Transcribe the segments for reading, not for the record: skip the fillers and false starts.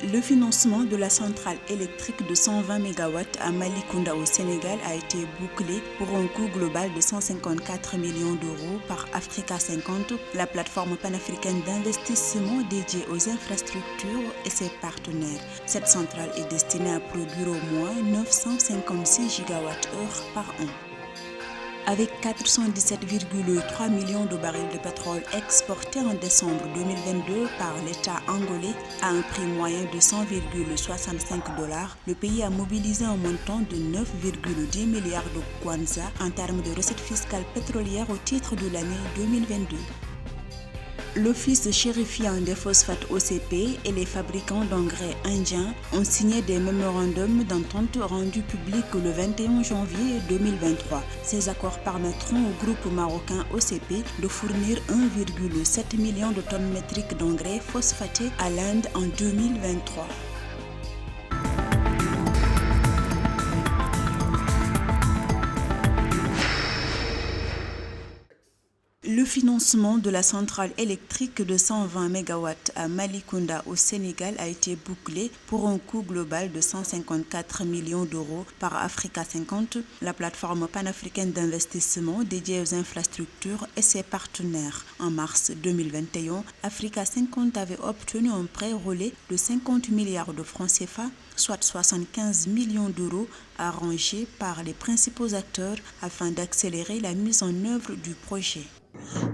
Le financement de la centrale électrique de 120 MW à Malicounda au Sénégal a été bouclé pour un coût global de 154 millions d'euros par Africa 50, la plateforme panafricaine d'investissement dédiée aux infrastructures et ses partenaires. Cette centrale est destinée à produire au moins 956 GWh par an. Avec 417,3 millions de barils de pétrole exportés en décembre 2022 par l'État angolais à un prix moyen de 100,65 $, le pays a mobilisé un montant de 9,10 milliards de kwanza en termes de recettes fiscales pétrolières au titre de l'année 2022. L'Office chérifien des phosphates OCP et les fabricants d'engrais indiens ont signé des mémorandums d'entente rendus publics le 21 janvier 2023. Ces accords permettront au groupe marocain OCP de fournir 1,7 million de tonnes métriques d'engrais phosphatés à l'Inde en 2023. Le financement de la centrale électrique de 120 MW à Malicounda au Sénégal a été bouclé pour un coût global de 154 millions d'euros par Africa 50, la plateforme panafricaine d'investissement dédiée aux infrastructures et ses partenaires. En mars 2021, Africa 50 avait obtenu un prêt relais de 50 milliards de francs CFA, soit 75 millions d'euros, arrangés par les principaux acteurs afin d'accélérer la mise en œuvre du projet.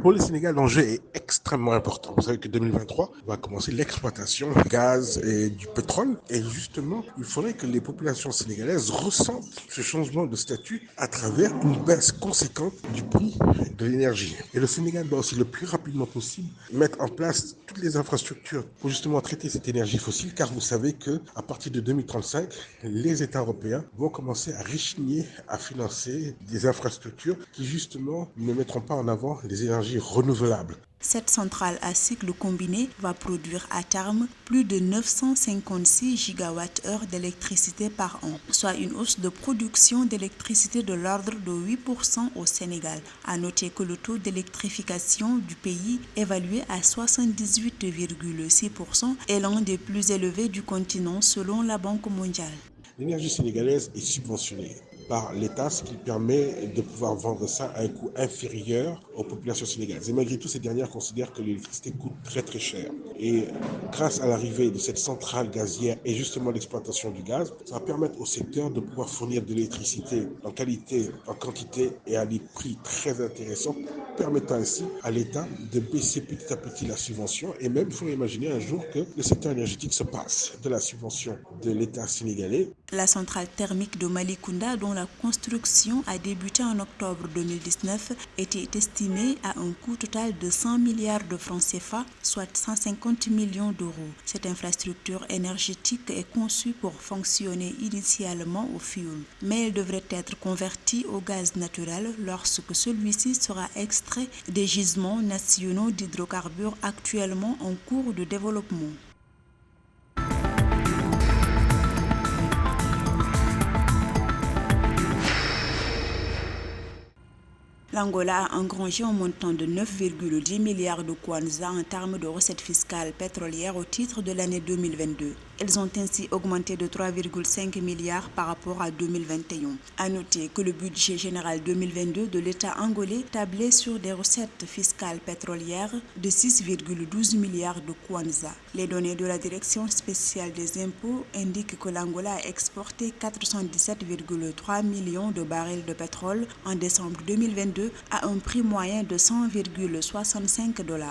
Pour le Sénégal, l'enjeu est extrêmement important. Vous savez que 2023 va commencer l'exploitation du gaz et du pétrole. Et justement, il faudrait que les populations sénégalaises ressentent ce changement de statut à travers une baisse conséquente du prix de l'énergie. Et le Sénégal doit aussi le plus rapidement possible mettre en place toutes les infrastructures pour justement traiter cette énergie fossile, car vous savez qu'à partir de 2035, les États européens vont commencer à rechigner à financer des infrastructures qui justement ne mettront pas en avant les énergies renouvelables. Cette centrale à cycle combiné va produire à terme plus de 956 GWh d'électricité par an, soit une hausse de production d'électricité de l'ordre de 8% au Sénégal. À noter que le taux d'électrification du pays, évalué à 78,6%, est l'un des plus élevés du continent selon la Banque mondiale. L'énergie sénégalaise est subventionnée par l'État, ce qui permet de pouvoir vendre ça à un coût inférieur aux populations sénégalaises. Et malgré tout, ces dernières considèrent que l'électricité coûte très très cher. Et grâce à l'arrivée de cette centrale gazière et justement l'exploitation du gaz, ça va permettre au secteur de pouvoir fournir de l'électricité en qualité, en quantité et à des prix très intéressants, permettant ainsi à l'État de baisser petit à petit la subvention. Et même, il faut imaginer un jour que le secteur énergétique se passe de la subvention de l'État sénégalais. La centrale thermique de Malicounda, dont la construction a débuté en octobre 2019, était estimée à un coût total de 100 milliards de francs CFA, soit 150 millions d'euros. Cette infrastructure énergétique est conçue pour fonctionner initialement au fioul, mais elle devrait être convertie au gaz naturel lorsque celui-ci sera extrait des gisements nationaux d'hydrocarbures actuellement en cours de développement. L'Angola a engrangé un montant de 9,10 milliards de kwanza en termes de recettes fiscales pétrolières au titre de l'année 2022. Elles ont ainsi augmenté de 3,5 milliards par rapport à 2021. À noter que le budget général 2022 de l'État angolais tablait sur des recettes fiscales pétrolières de 6,12 milliards de kwanza. Les données de la Direction spéciale des impôts indiquent que l'Angola a exporté 417,3 millions de barils de pétrole en décembre 2022 à un prix moyen de 100,65 $.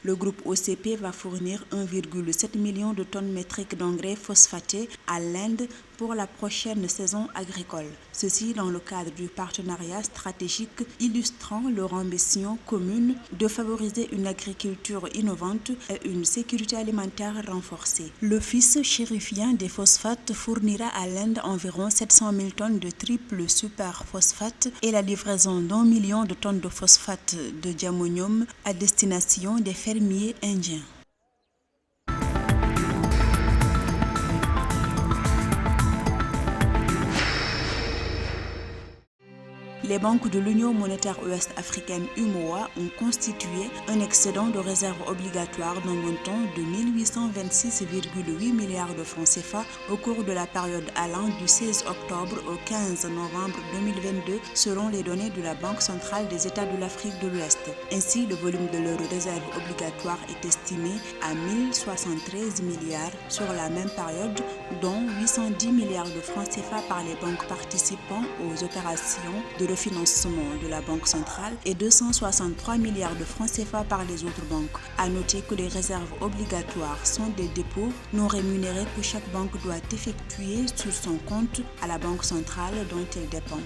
Le groupe OCP va fournir 1,7 million de tonnes métriques d'engrais phosphatés à l'Inde pour la prochaine saison agricole. Ceci dans le cadre du partenariat stratégique illustrant leur ambition commune de favoriser une agriculture innovante et une sécurité alimentaire renforcée. L'Office chérifien des phosphates fournira à l'Inde environ 700 000 tonnes de triple super phosphate et la livraison d'1 million de tonnes de phosphate de diammonium à destination des fermiers indiens. Les banques de l'Union monétaire ouest-africaine UMOA ont constitué un excédent de réserve obligatoire d'un montant de 1826,8 milliards de francs CFA au cours de la période allant du 16 octobre au 15 novembre 2022 selon les données de la Banque centrale des États de l'Afrique de l'Ouest. Ainsi, le volume de leurs réserves obligatoires est estimé à 1073 milliards sur la même période, dont 810 milliards de francs CFA par les banques participant aux opérations de refinancement de la Banque centrale et 263 milliards de francs CFA par les autres banques. À noter que les réserves obligatoires sont des dépôts non rémunérés que chaque banque doit effectuer sur son compte à la Banque centrale dont elle dépend.